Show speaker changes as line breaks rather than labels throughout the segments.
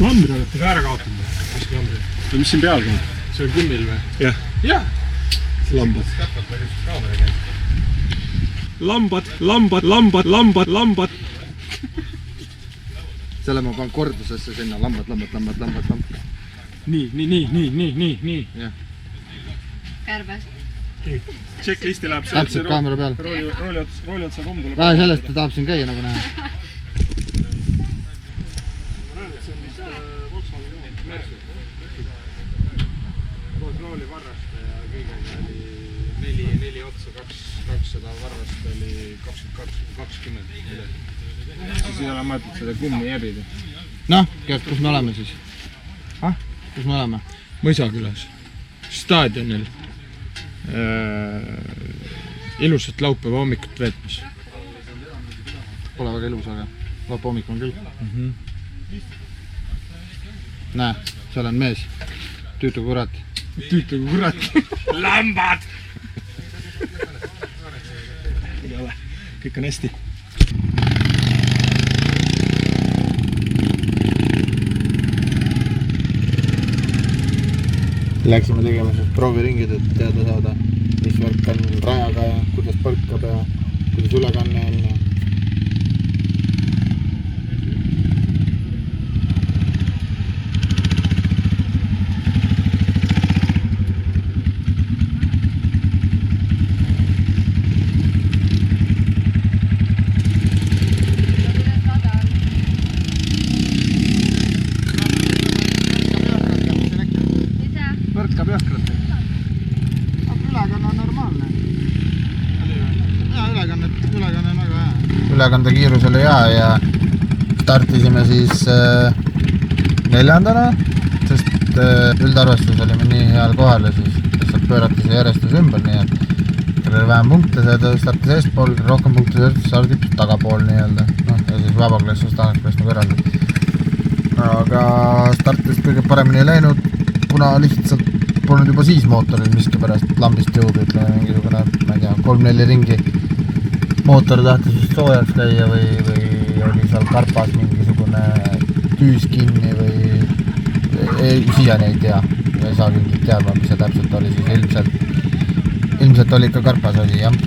Lambri olete
ka ära kaotanud. Mis lambri?
Mis siin peal käib?
See on kummil või?
Jah.
Jah.
Lambad.
Käpad meil just kaamera käib.
Lambad.
Selle ma panen kordusesse sinna. Lambad.
Nii.
Kärbes.
Checklisti läheb
täpselt kaamera peal.
Rooli otsa kumm tuleb.
Vähe sellest, ta tahab siin käia nagu näha.
Rooli varraste ja kõigega oli 4 otsa, 200 varrast oli 22-20. Siis ei ole mõeldud seda kummi jäbida.
Noh, Gert, kus me oleme siis? Kus me oleme?
Mõisakülas. Staadionil. Ilusat laupäeva hommikut veetmas.
Pole väga ilus, aga laupäeva hommik on küll. Näe, seal on mees. Tüütu kurat.
Lambad! Kõik on hästi.
Läksime tegema prooviringid, et teada saada, mis värk on rajaga ja kuidas põlkab ja kuidas ülekanne on. Põrkab jõhkralt. Aga ülekanne on normaalne. Jaa, ülekanne on väga hea. Ülekande kiirus oli hea ja startisime siis 4. sest üldarvestus olime nii heal kohal ja siis lihtsalt pöörati see järjestus ümber, nii et kellel oli vähem punkte, see startis eestpool, rohkem punkte stardib tagapool nii-öelda. Ja siis vabaklass ja staaklass nagu eraldi. Aga startist kõige paremini ei läinud, kuna lihtsalt polnud juba siis mootoril miski pärast lambist jõudu, ütleme mingisugune, ma ei tea, 3-4 ringi mootor tahtis just soojaks käia või oli seal karpas mingisugune tüüs kinni või siiani ei tea. Ei saa ilmselt teadma, mis see täpselt oli, siis ilmselt oli ikka karpas oli, jah.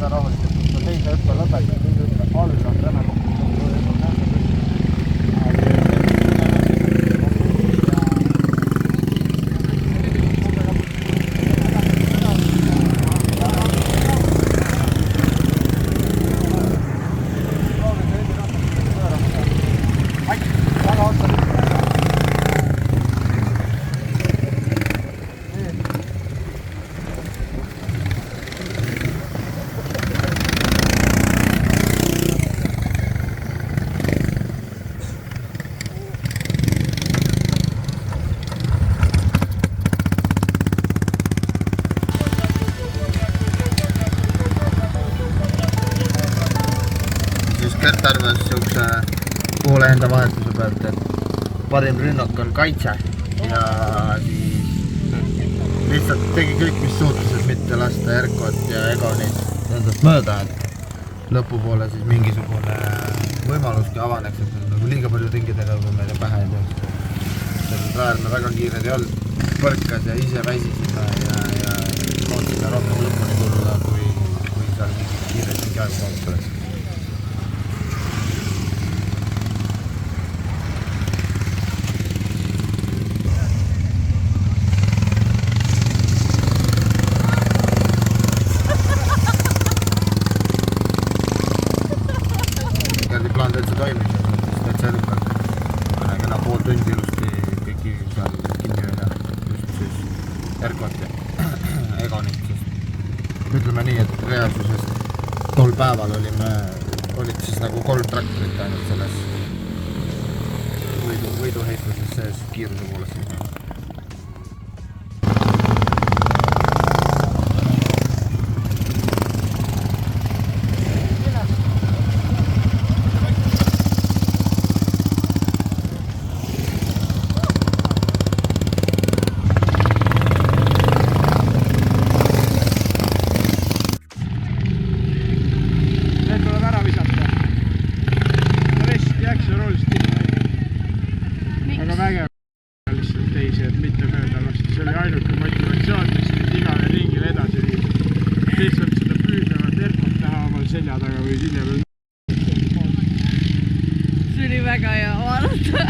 väga rahulikult, kui teise hüppe lõpetab, teise hüppe all on täna Kert arvas siukse poole enda vahetuse pealt, et parim rünnak on kaitse ja siis lihtsalt tegi kõik, mis suutis, et mitte lasta Erkot ja Egonit endast mööda, et lõpupoole siis mingisugune võimaluski avaneks, et nagu liiga palju ringidega kui meile pähe ei teeks. Sellel rajal me väga kiired ei olnud, põrkas ja ise väsisime ja lootsime rohkem lõpuni tulla, kui seal kiired mingi aeg paus oleks. Plaan täitsa toimis, täitsa edukalt. Kena pool tundi ilusti kõiki seal kinni ja just siis Erkot ja Egonit, sest ütleme nii, et reaalsuses tol päeval olid siis nagu 3 traktorit ainult selles võiduheitluses sees kiiruse poolest.
Aga vägev lihtsalt teisi, et mitte mööda lasta. See oli ainuke motivatsioon, mis nüüd igale ringile edasi viib. Lihtsalt seda püüdlevat Erkot näha omal selja taga või silja peal.
See oli väga hea vaadata.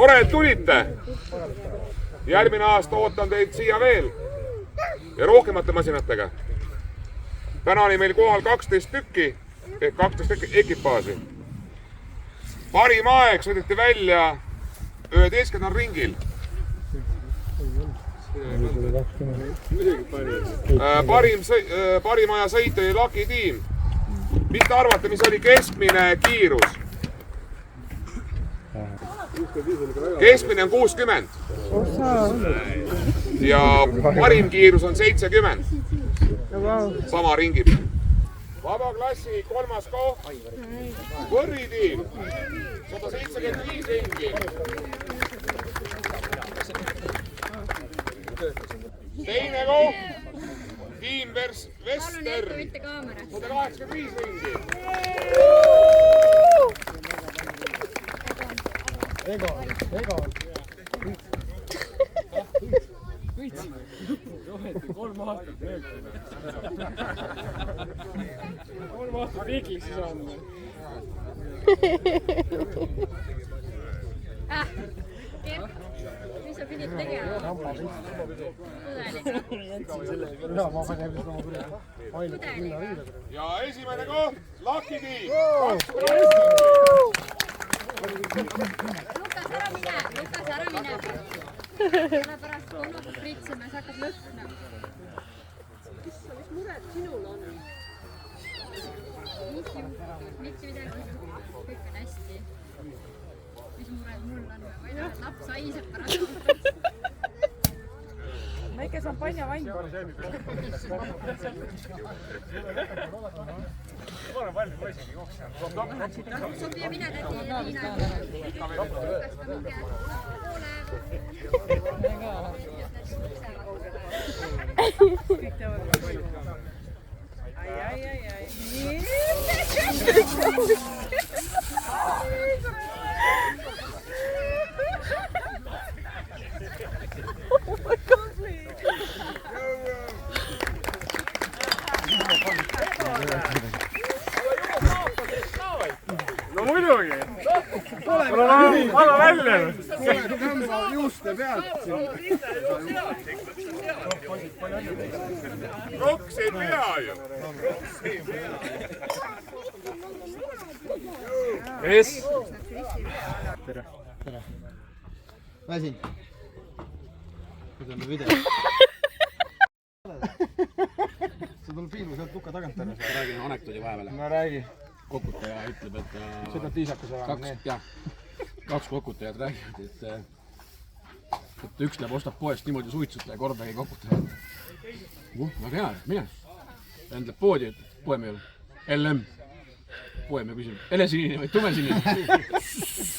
tore, et tulite. Järgmine aasta ootan teid siia veel ja rohkemate masinatega. Täna oli meil kohal 12 tükki ehk 12 tükki ekipaasi. Parim aeg sõideti välja 11. ringil. Parim aja sõit oli Lucky Team. Mis te arvate, mis oli keskmine kiirus? Keskmine on 60. Ja parim kiirus on 70. Sama ringi. Vaba klassi 3. koht. Võrri tiim 175 ringi. Teine koht. Tiim Vester 185 ringi. Egon. Kolm aastat riikliksi saanud.
Mis sa pidid tegema?
Ja esimene koht, Lucky Team.
Lukas, ära mine. Sellepärast unuga pritsime, sa hakkad lõhna. Mis mured sinul on? Mitte midagi. Kõik on hästi. Mis mured mul on? Või noh, laps haiseb pärast.
Väike šampanjavand.
Sobi ja mine tädi Liina. Lukas ka minge.
Kõik teavad. Ai.
No muidugi! Mul on väga välja!
Tõmba juuste pealt!
Roks ei pea ju!
Kes?
Tere. Väsin. Võtame video. See tuleb filmu sealt tuka tagant ära.
Ma räägin anekdoodi vahepeal.
No räägi.
Kokutaja ütleb, et
Seda tiisakas ära.
kaks kokutajat räägivad, et üks läheb ostab poest niimoodi suitsuta ja kordagi kokutajat. Väga hea, mine. Vend läheb poodi, et poemehel. LM. Poemehel küsib, helesinine või tumesinine?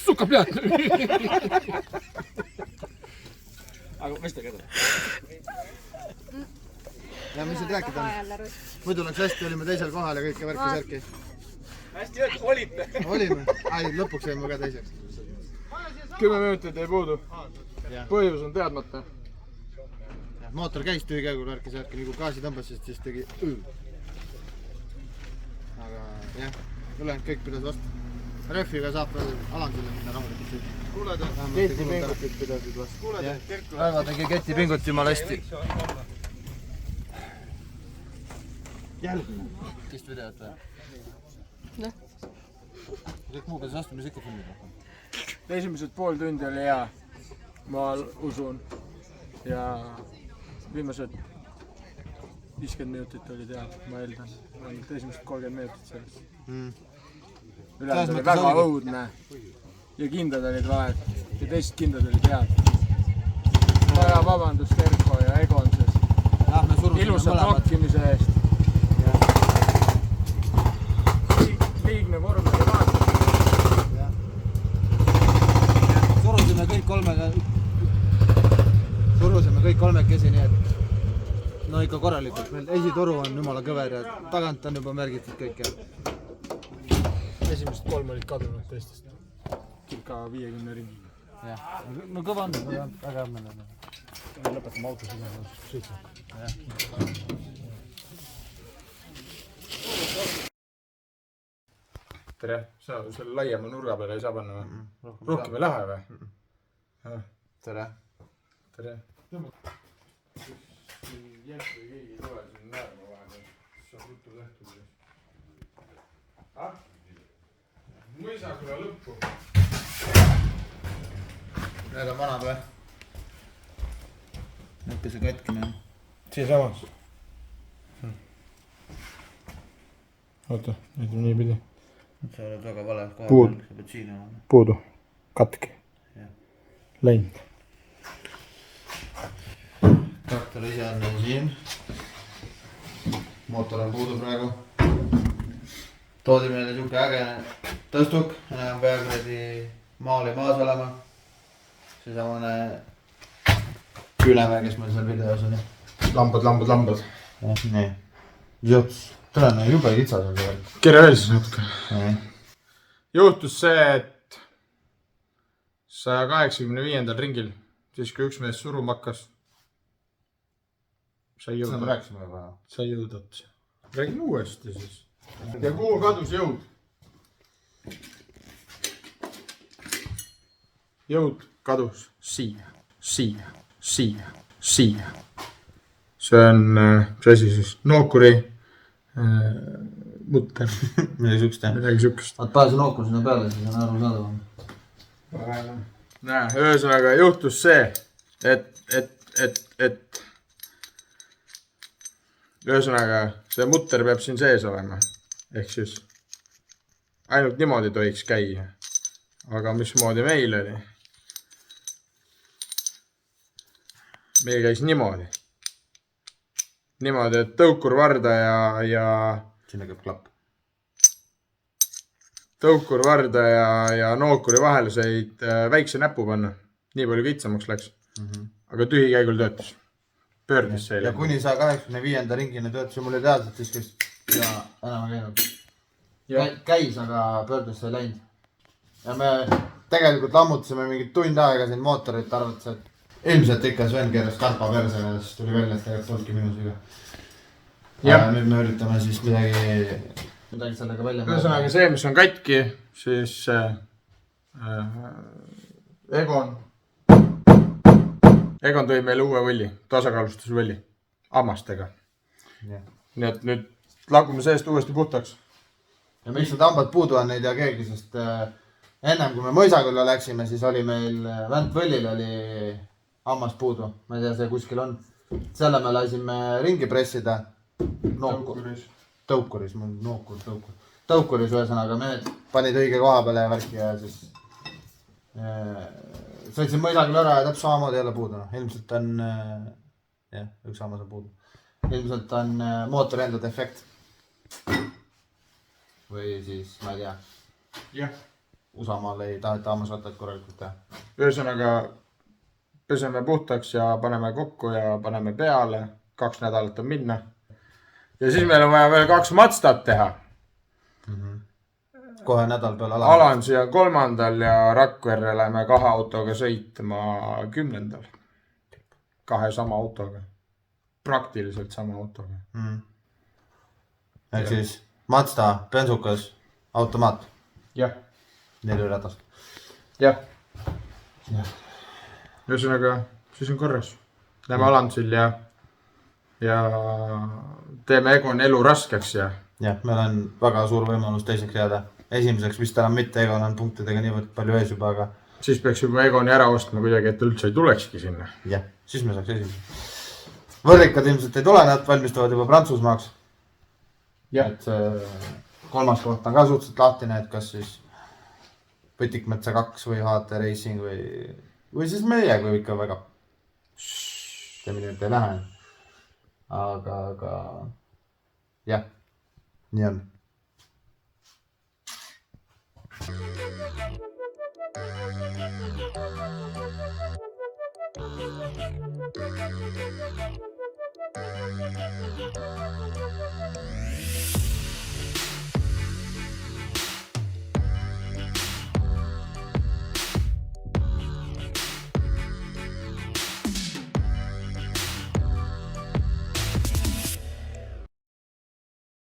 Sukka pead! Aga mis ta kädab?
Ja mis nüüd rääkida on? Muidu läks hästi, olime teisel kohal ja kõike värki-särki.
Hästi öeldud, olite!
Olime. Ai, lõpuks jäime ka teiseks.
10 minutit ei puudu. Põhjus on teadmata.
Mootor käis tühikäigul värki-särki, nii kui gaasi tõmbasid, siis tegi Aga jah, ülejäänud kõik pidas vastu. Rööfiga saab veel Alandile minna rahulikult siit.
Ketipingutit pidasid vastu.
Raivo tegi ketipingut jumala hästi. Jälgime. Kist videot või? Noh. Kõik muu peas vastu, mis ikka filmid rohkem.
Esimesed pool tundi oli hea, ma usun. Ja viimased 50 minutit olid hea, ma eeldan. Esimesed 30 minutit sellest. Ülejäänud oli väga õudne. Ja kindad olid vahed. Ja teised kindad olid head. Vaja vabandust Erko ja Egonses. Ilusa pakkimise eest. Liigne vorm oli vaata.
Surusime kõik kolmekesi, nii et no ikka korralikult. Meil esitoru on jumala kõver ja tagant on juba märgitud kõik.
Esimesed 3 olid kadunud teistest. Circa 50 ringi.
Jah, no kõva on, väga hea meelde.
Lõpetame autos üle sõitma. Tere, sa selle laiema nurga peale ei saa panna või? Rohkem ei lähe või?
tere.
tere. Jens või keegi ei tule siin näärma vahepeal. Saab juttu tehtud. Mõisaküla lõppu.
Need on vanad või? Näkke see katkine on.
Siia samas. Oota, nüüd on niipidi.
Sa oled väga vale koha
Puud.
peal, sa pead siin olema.
Puudu. Katki. Läinud.
Traktor ise on siin. Mootor on puudu praegu. Toodi meile siuke äge tõstuk, enam peagradi maali maas olema. Seesamane Külemäe, kes meil seal videos oli.
Lambad.
Nii. Juts. Tõlene jube kitsas on see.
Kere veel siis natuke.
Juhtus see, et 185. ringil, siis kui üks mees suruma hakkas, sai
Seda me
jõud
rääkisime juba.
otsa. Räägin uuesti siis. Ja kuhu kadus jõud? Jõud kadus siia. See on, mis asi siis, nookuri mutter.
Midagi siukest jah.
Midagi siukest.
Vaat pane see nookur sinna peale, siis on aru saadavam.
Näe, ühesõnaga juhtus see, et ühesõnaga see mutter peab siin sees olema. Ehk siis ainult niimoodi tohiks käia. Aga mismoodi meil oli? Meil käis niimoodi. Niimoodi, et tõukur varda ja
Sinna käib klapp.
tõukur varda ja nookuri vahele said väikse näpu panna. Nii palju kitsamaks läks. Aga tühikäigul töötas. Pöördis see.
Ja kuni 185. ringina töötas ja mul ei teadnud, siis käis ja enam ei käinud. Käis, aga pöördis see läinud. Ja me tegelikult lammutasime mingit tund aega siin mootorit, arvates, et ilmselt ikka Sven keeras karpa persele ja siis tuli välja, et tegelikult olnudki minusega. Ja nüüd me üritame siis midagi sellega välja.
Ühesõnaga see, mis on katki, siis Egon tõi meile uue võlli, tasakaalustusvõlli, hammastega. Nii et nüüd lagume seest uuesti puhtaks.
Ja miks need hambad puudu on, ei tea keegi, sest ennem kui me Mõisakülla läksime, siis oli meil Väntvõllil oli hammas puudu. Ma ei tea, see kuskil on. Selle me lasime ringi pressida. Tõukuris, mul nookur. Tõukuris ühesõnaga mehed panid õige koha peale ja värki ja siis sõitsin Mõisakülla ära ja täpselt samamoodi jälle puudu. Ilmselt on, jah, üks hammas on puudu. Ilmselt on mootori enda defekt. Või siis, ma ei tea.
Jah.
Usamaal ei taheta hammasrattad korralikult teha.
Ühesõnaga peseme puhtaks ja paneme kokku ja paneme peale. 2 nädalat on minna. Ja siis meil on vaja veel 2 matstat teha.
Kohe nädal peale
Alansi ja 3. ja Rakverre läheme 2 autoga sõitma 10. 2 sama autoga. Praktiliselt sama autoga.
Ehk siis Mazda, bensukas, automaat.
Jah.
4 ratast.
Jah. Ühesõnaga, siis on korras. Lähme Alansil ja teeme Egon elu raskeks ja...
Jah, meil on väga suur võimalus teiseks jääda. Esimeseks vist enam mitte, Egon on punktidega niivõrd palju ees juba, aga...
Siis peaks juba Egoni ära ostma kuidagi, et üldse ei tulekski sinna.
Jah, siis me saaks esimeseks. Võrrikad ilmselt ei tule, nad valmistavad juba Prantsusmaaks. Et see 3. koht on ka suhteliselt lahtine, et kas siis Võtikmetsa 2 või HT Racing või siis meie, kui ikka väga teeme nii, et ei lähe. Aga jah, nii on.